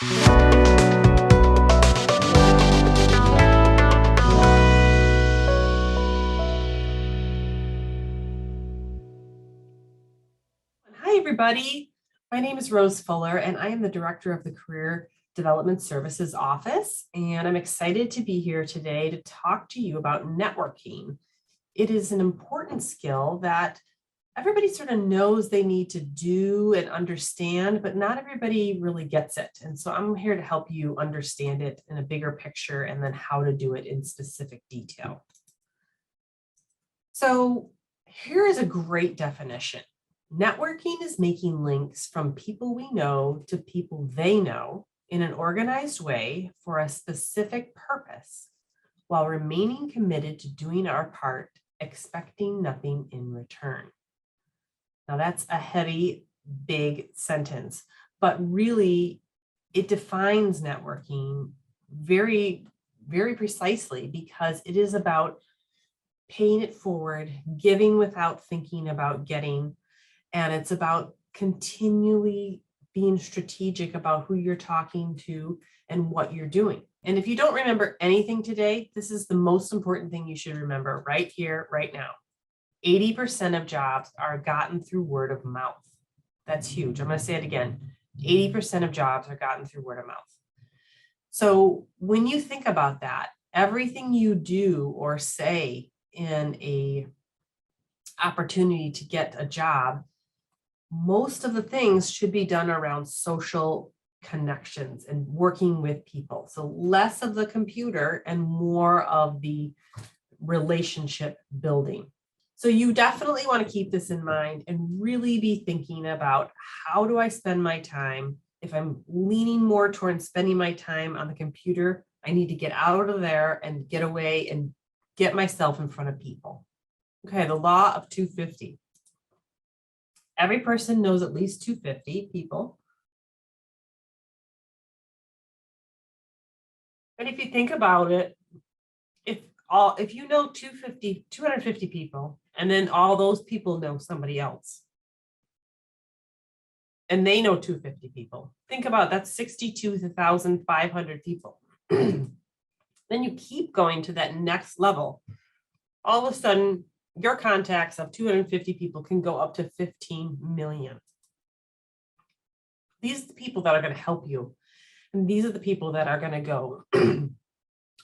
Hi, everybody. My name is Rose Fuller, and I am the Director of the Career Development Services Office. And I'm excited to be here today to talk to you about networking. It is an important skill that everybody sort of knows they need to do and understand, but not everybody really gets it. And so I'm here to help you understand it in a bigger picture and then how to do it in specific detail. So here is a great definition. Networking is making links from people we know to people they know in an organized way for a specific purpose, while remaining committed to doing our part, expecting nothing in return. Now that's a heavy, big sentence, but really it defines networking very, very precisely because it is about paying it forward, giving without thinking about getting. And it's about continually being strategic about who you're talking to and what you're doing. And if you don't remember anything today, this is the most important thing you should remember right here, right now. 80% of jobs are gotten through word of mouth. That's huge. I'm going to say it again. 80% of jobs are gotten through word of mouth. So when you think about that, everything you do or say in a opportunity to get a job, most of the things should be done around social connections and working with people. So less of the computer and more of the relationship building. So you definitely want to keep this in mind and really be thinking about, how do I spend my time? If I'm leaning more towards spending my time on the computer, I need to get out of there and get away and get myself in front of people. Okay, the law of 250. Every person knows at least 250 people. And if you think about it, if you know 250 people, and then all those people know somebody else, and they know 250 people, think about that's 62,500 people. Then you keep going to that next level. All of a sudden, your contacts of 250 people can go up to 15 million. These are the people that are going to help you. And these are the people that are going to go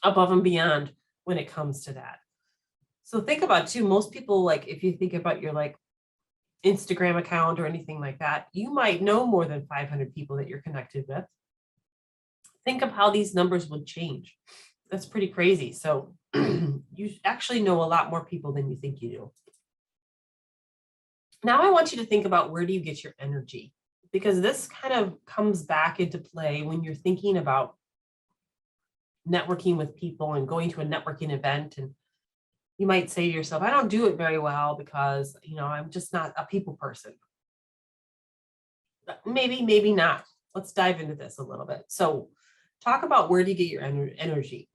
above and beyond when it comes to that. So think about too, most people, like if you think about your like Instagram account or anything like that, you might know more than 500 people that you're connected with. Think of how these numbers would change. That's pretty crazy. So you actually know a lot more people than you think you do. Now I want you to think about, where do you get your energy? Because this kind of comes back into play when you're thinking about networking with people and going to a networking event. And you might say to yourself, I don't do it very well because, I'm just not a people person. Maybe, maybe not. Let's dive into this a little bit. So talk about, where do you get your energy?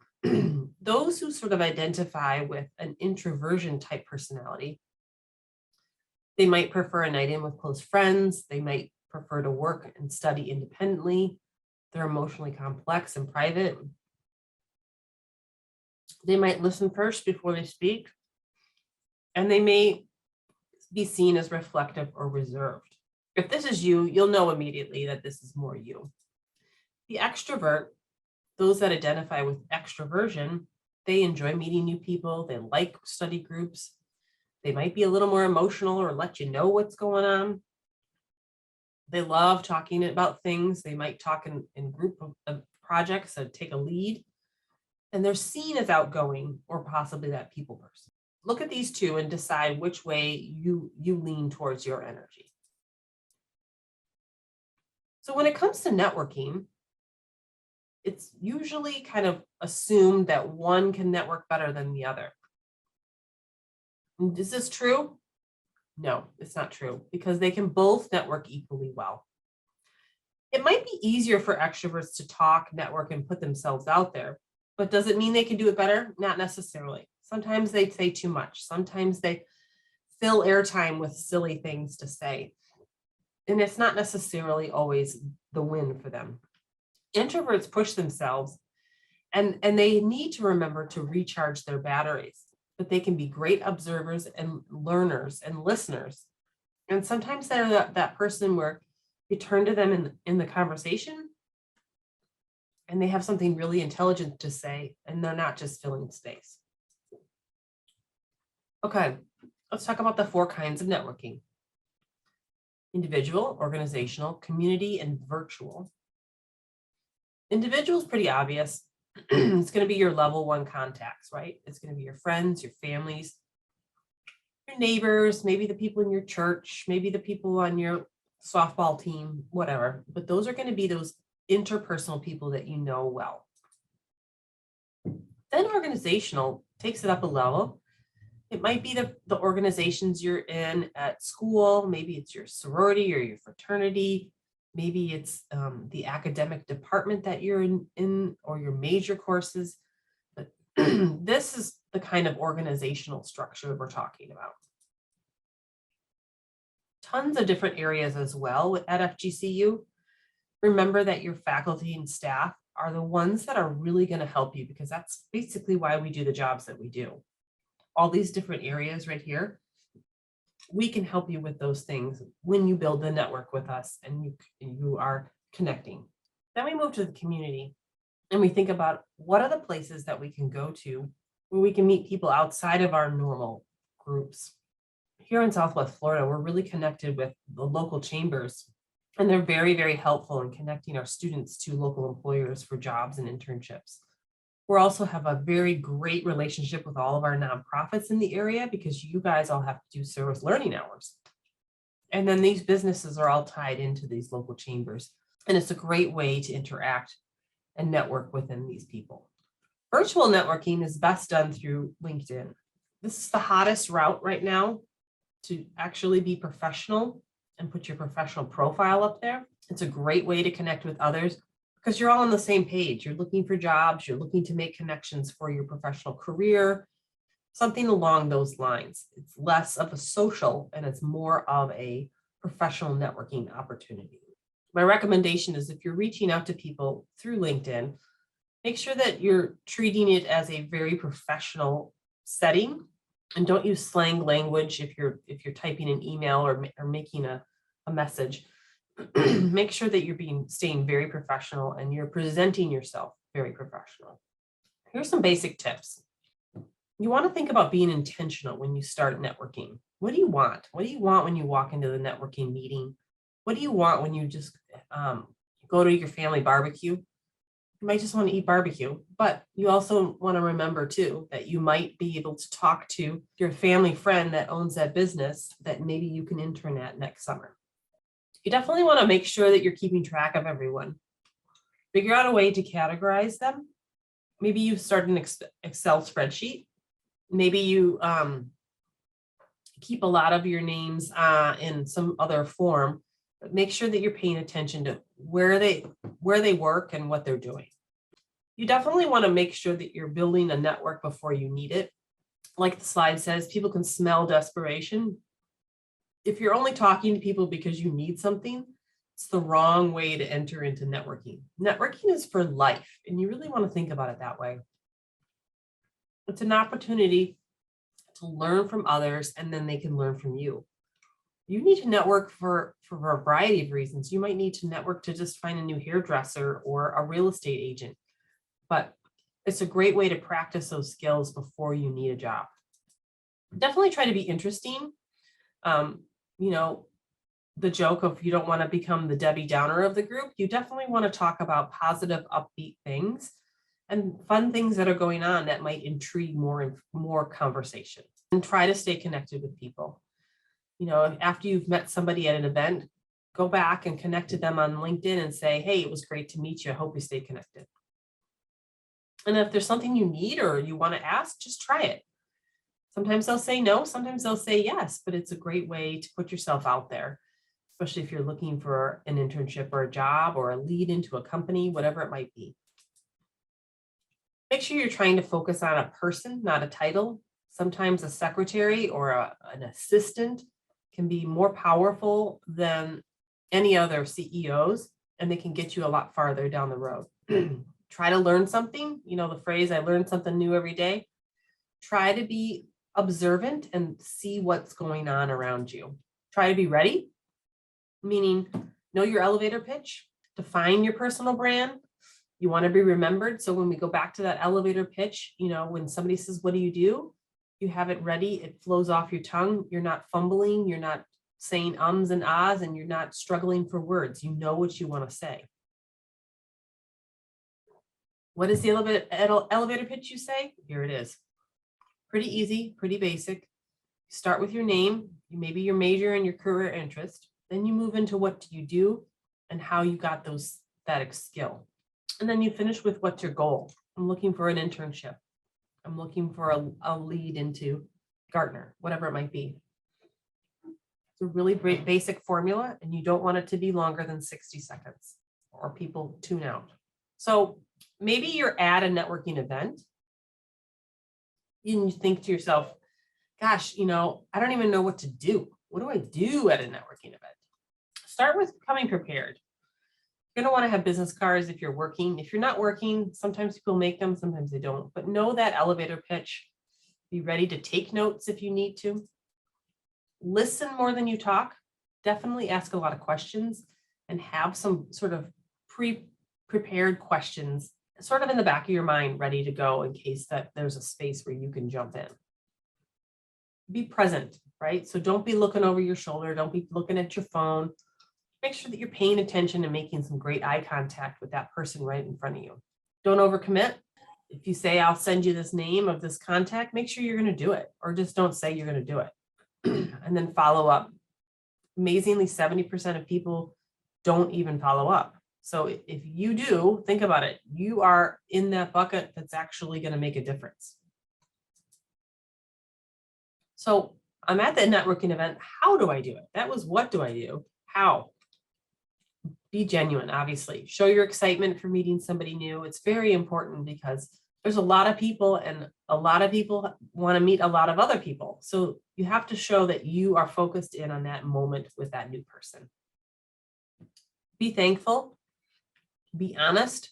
Those who sort of identify with an introversion type personality, they might prefer a night in with close friends. They might prefer to work and study independently. They're emotionally complex and private. They might listen first before they speak. And they may be seen as reflective or reserved. If this is you, you'll know immediately that this is more you. The extrovert, those that identify with extroversion, they enjoy meeting new people. They like study groups. They might be a little more emotional or let you know what's going on. They love talking about things. They might talk in group of projects and take a lead. And they're seen as outgoing or possibly that people person. Look at these two and decide which way you lean towards your energy. So when it comes to networking, it's usually kind of assumed that one can network better than the other. Is this true? No, it's not true, because they can both network equally well. It might be easier for extroverts to talk, network, and put themselves out there, but does it mean they can do it better? Not necessarily. Sometimes they say too much. Sometimes they fill airtime with silly things to say. And it's not necessarily always the win for them. Introverts push themselves and they need to remember to recharge their batteries, but they can be great observers and learners and listeners. And sometimes they're that person where you turn to them in the conversation and they have something really intelligent to say, and they're not just filling space. Okay, let's talk about the 4 kinds of networking: individual, organizational, community, and virtual. Individual is pretty obvious. It's going to be your level 1 contacts, right? It's going to be your friends, your families, your neighbors, maybe the people in your church, maybe the people on your softball team, whatever. But those are going to be those interpersonal people that you know well. Then organizational takes it up a level. It might be the organizations you're in at school. Maybe it's your sorority or your fraternity. Maybe it's the academic department that you're in or your major courses. But this is the kind of organizational structure we're talking about. Tons of different areas as well at FGCU. Remember that your faculty and staff are the ones that are really going to help you, because that's basically why we do the jobs that we do. All these different areas right here, we can help you with those things when you build the network with us and you are connecting. Then we move to the community and we think about what are the places that we can go to where we can meet people outside of our normal groups. Here in Southwest Florida, we're really connected with the local chambers, and they're very, very helpful in connecting our students to local employers for jobs and internships. We also have a very great relationship with all of our nonprofits in the area, because you guys all have to do service learning hours. And then these businesses are all tied into these local chambers. And it's a great way to interact and network within these people. Virtual networking is best done through LinkedIn. This is the hottest route right now to actually be professional and put your professional profile up there. It's a great way to connect with others, because you're all on the same page. You're looking for jobs, you're looking to make connections for your professional career, something along those lines. It's less of a social and it's more of a professional networking opportunity. My recommendation is, if you're reaching out to people through LinkedIn, make sure that you're treating it as a very professional setting, and don't use slang language if you're typing an email or making a message. Make sure that you're staying very professional and you're presenting yourself very professional. Here's some basic tips. You want to think about being intentional when you start networking. What do you want? What do you want when you walk into the networking meeting? What do you want when you just go to your family barbecue? You might just want to eat barbecue, but you also want to remember too that you might be able to talk to your family friend that owns that business that maybe you can intern at next summer. You definitely want to make sure that you're keeping track of everyone. Figure out a way to categorize them. Maybe you start an Excel spreadsheet. Maybe you keep a lot of your names in some other form, but make sure that you're paying attention to where they work and what they're doing. You definitely want to make sure that you're building a network before you need it. Like the slide says, people can smell desperation. If you're only talking to people because you need something, it's the wrong way to enter into networking. Networking is for life, and you really want to think about it that way. It's an opportunity to learn from others, and then they can learn from you. You need to network for a variety of reasons. You might need to network to just find a new hairdresser or a real estate agent, but it's a great way to practice those skills before you need a job. Definitely try to be interesting. The joke of you don't want to become the Debbie Downer of the group. You definitely want to talk about positive, upbeat things and fun things that are going on that might intrigue more conversation. And try to stay connected with people. After you've met somebody at an event, go back and connect to them on LinkedIn and say, hey, it was great to meet you. I hope we stay connected. And if there's something you need or you want to ask, just try it. Sometimes they'll say no, sometimes they'll say yes, but it's a great way to put yourself out there, especially if you're looking for an internship or a job or a lead into a company, whatever it might be. Make sure you're trying to focus on a person, not a title. Sometimes a secretary or an assistant can be more powerful than any other CEOs. and they can get you a lot farther down the road. Try to learn something, the phrase, I learn something new every day. Try to be observant and see what's going on around you. Try to be ready, meaning know your elevator pitch, define your personal brand. You want to be remembered. So when we go back to that elevator pitch, when somebody says, what do? You have it ready. It flows off your tongue. You're not fumbling. You're not saying ums and ahs, and you're not struggling for words. You know what you want to say. What is the elevator pitch you say? Here it is. Pretty easy, pretty basic. Start with your name, maybe your major and your career interest. Then you move into what do you do and how you got that skill. And then you finish with what's your goal. I'm looking for an internship. I'm looking for a lead into Gartner, whatever it might be. It's a really great basic formula, and you don't want it to be longer than 60 seconds or people tune out. So maybe you're at a networking event and you think to yourself, gosh, I don't even know what to do. What do I do at a networking event? Start with coming prepared. You're going to want to have business cards if you're working. If you're not working, sometimes people make them, sometimes they don't. But know that elevator pitch. Be ready to take notes if you need to. Listen more than you talk. Definitely ask a lot of questions and have some sort of pre-prepared questions sort of in the back of your mind ready to go in case that there's a space where you can jump in. Be present, right? So don't be looking over your shoulder. Don't be looking at your phone. Make sure that you're paying attention and making some great eye contact with that person right in front of you. Don't overcommit. If you say, I'll send you this name of this contact, make sure you're going to do it, or just don't say you're going to do it. And then follow up. Amazingly, 70% of people don't even follow up. So if you do, think about it. You are in that bucket that's actually going to make a difference. So I'm at the networking event. How do I do it? That was what do I do? How? Be genuine, obviously. Show your excitement for meeting somebody new. It's very important because there's a lot of people and a lot of people want to meet a lot of other people. So you have to show that you are focused in on that moment with that new person. Be thankful. Be honest.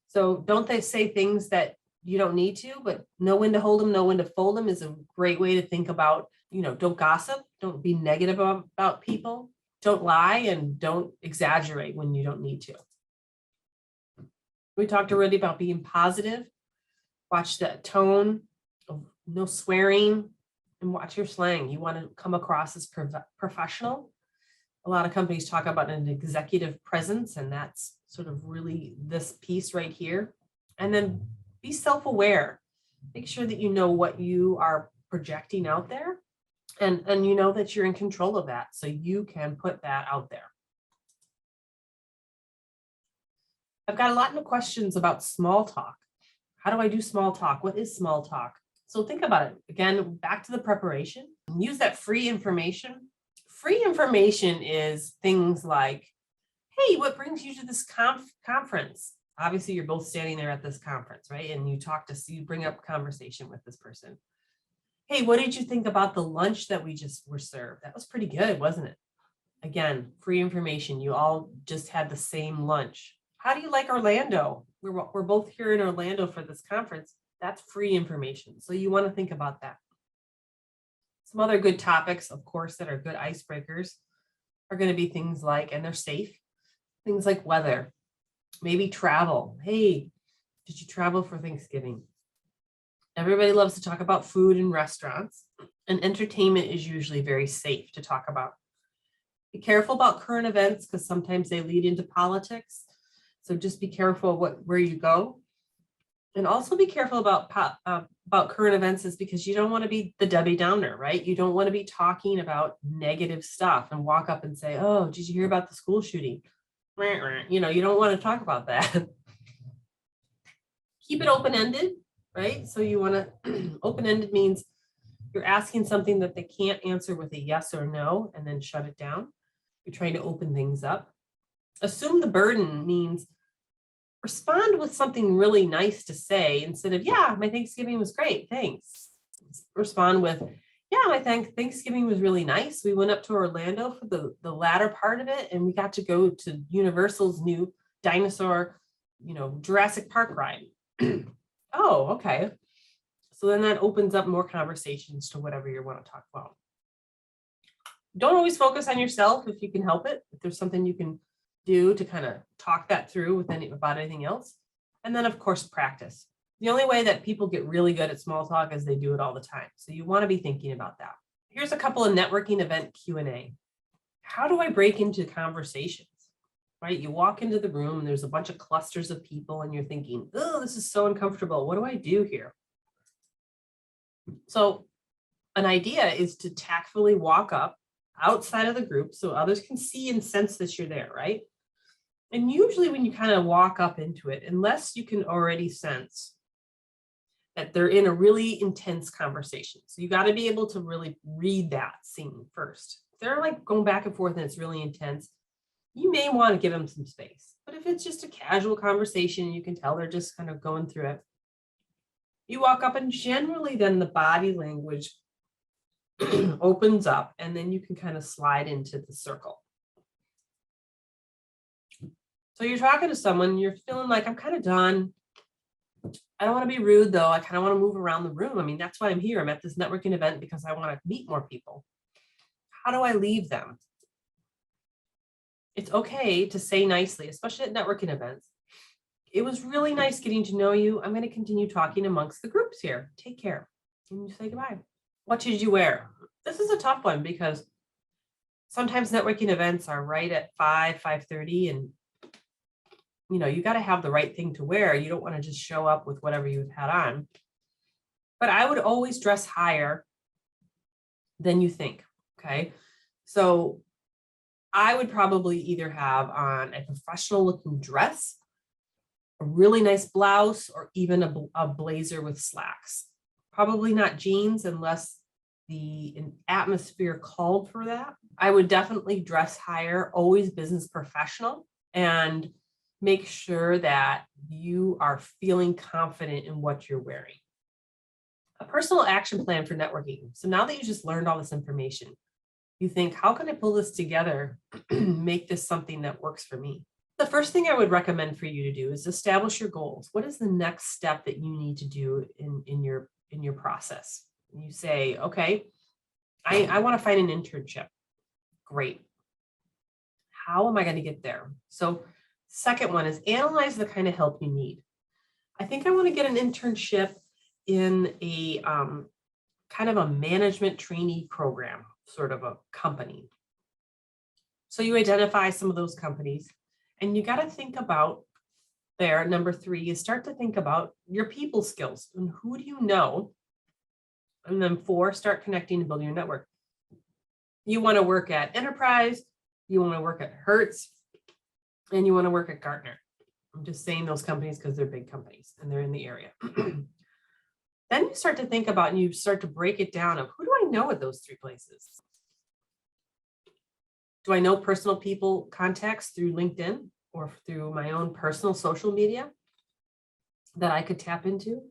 So don't they say things that you don't need to, but know when to hold them, know when to fold them is a great way to think about, don't gossip, don't be negative about people, don't lie, and don't exaggerate when you don't need to. We talked already about being positive. Watch that tone, no swearing, and watch your slang. You want to come across as professional. A lot of companies talk about an executive presence, and that's sort of really this piece right here. And then be self-aware. Make sure that you know what you are projecting out there, and you know that you're in control of that, so you can put that out there. I've got a lot of questions about small talk. How do I do small talk? What is small talk? So think about it. Again, back to the preparation. Use that free information. Free information is things like, hey, what brings you to this conference? Obviously, you're both standing there at this conference, right? And you bring up conversation with this person. Hey, what did you think about the lunch that we just were served? That was pretty good, wasn't it? Again, free information. You all just had the same lunch. How do you like Orlando? We're both here in Orlando for this conference. That's free information. So you want to think about that. Some other good topics, of course, that are good icebreakers are going to be things like, and they're safe, things like weather, maybe travel. Hey, did you travel for Thanksgiving? Everybody loves to talk about food and restaurants, and entertainment is usually very safe to talk about. Be careful about current events because sometimes they lead into politics. So just be careful where you go. And also be careful about current events is because you don't want to be the Debbie Downer, right? You don't want to be talking about negative stuff and walk up and say, oh, did you hear about the school shooting? You don't want to talk about that. Keep it open-ended, right? So you want to, open-ended means you're asking something that they can't answer with a yes or no and then shut it down. You're trying to open things up. Assume the burden means respond with something really nice to say instead of, yeah, my Thanksgiving was great, thanks. Respond with, Yeah, I think Thanksgiving was really nice. We went up to Orlando for the latter part of it, and we got to go to Universal's new dinosaur, Jurassic Park ride. Oh, okay. So then that opens up more conversations to whatever you want to talk about. Don't always focus on yourself if you can help it. If there's something you can do to kind of talk that through with about anything else. And then of course, practice. The only way that people get really good at small talk is they do it all the time. So you want to be thinking about that. Here's a couple of networking event Q&A. How do I break into conversations? Right? You walk into the room and there's a bunch of clusters of people and you're thinking, oh, this is so uncomfortable. What do I do here? So an idea is to tactfully walk up outside of the group so others can see and sense that you're there, right? And usually when you kind of walk up into it, unless you can already sense that they're in a really intense conversation. So you got to be able to really read that scene first. If they're like going back and forth and it's really intense, you may want to give them some space. But if it's just a casual conversation, you can tell they're just kind of going through it. You walk up and generally then the body language opens up and then you can kind of slide into the circle. So you're talking to someone, you're feeling like, I'm kind of done. I don't want to be rude though. I kind of want to move around the room. I mean, that's why I'm here. I'm at this networking event because I want to meet more people. How do I leave them? It's okay to say nicely, especially at networking events. It was really nice getting to know you. I'm going to continue talking amongst the groups here. Take care. And you say goodbye. What should you wear? This is a tough one because sometimes networking events are right at 5:30 and you got to have the right thing to wear. You don't want to just show up with whatever you've had on. But I would always dress higher than you think. Okay. So I would probably either have on a professional looking dress, a really nice blouse, or even a blazer with slacks. Probably not jeans unless the atmosphere called for that. I would definitely dress higher, always business professional, and make sure that you are feeling confident in what you're wearing. A personal action plan for networking. So now that you just learned all this information, you think, how can I pull this together, make this something that works for me? The first thing I would recommend for you to do is establish your goals. What is the next step that you need to do in your process? You say, okay, I want to find an internship. Great. How am I going to get there? So second one is analyze the kind of help you need. I think I want to get an internship in a kind of a management trainee program, sort of a company. So you identify some of those companies and you got to think about there. Number 3 is start to think about your people skills and who do you know? And then 4, start connecting and building your network. You want to work at Enterprise, you want to work at Hertz, and you want to work at Gartner. I'm just saying those companies because they're big companies and they're in the area. Then you start to think about and you start to break it down of who do I know at those 3 places? Do I know personal people contacts through LinkedIn or through my own personal social media that I could tap into?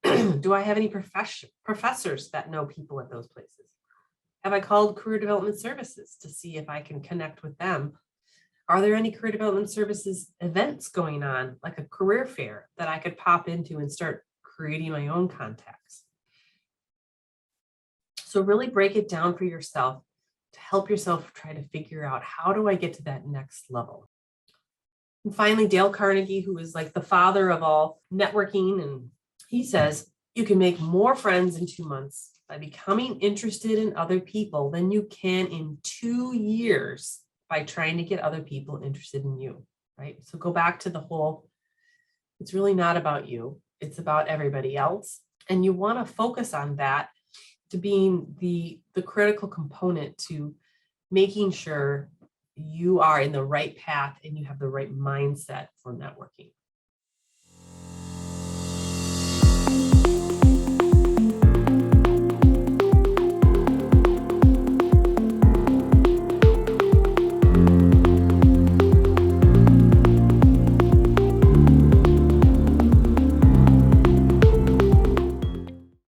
Do I have any professors that know people at those places? Have I called Career Development Services to see if I can connect with them? Are there any career development services events going on, like a career fair that I could pop into and start creating my own contacts? So really break it down for yourself to help yourself try to figure out, how do I get to that next level? And finally, Dale Carnegie, who is like the father of all networking, and he says, you can make more friends in 2 months by becoming interested in other people than you can in 2 years by trying to get other people interested in you, right? So go back to the whole, it's really not about you, it's about everybody else. And you want to focus on that to being the critical component to making sure you are in the right path and you have the right mindset for networking.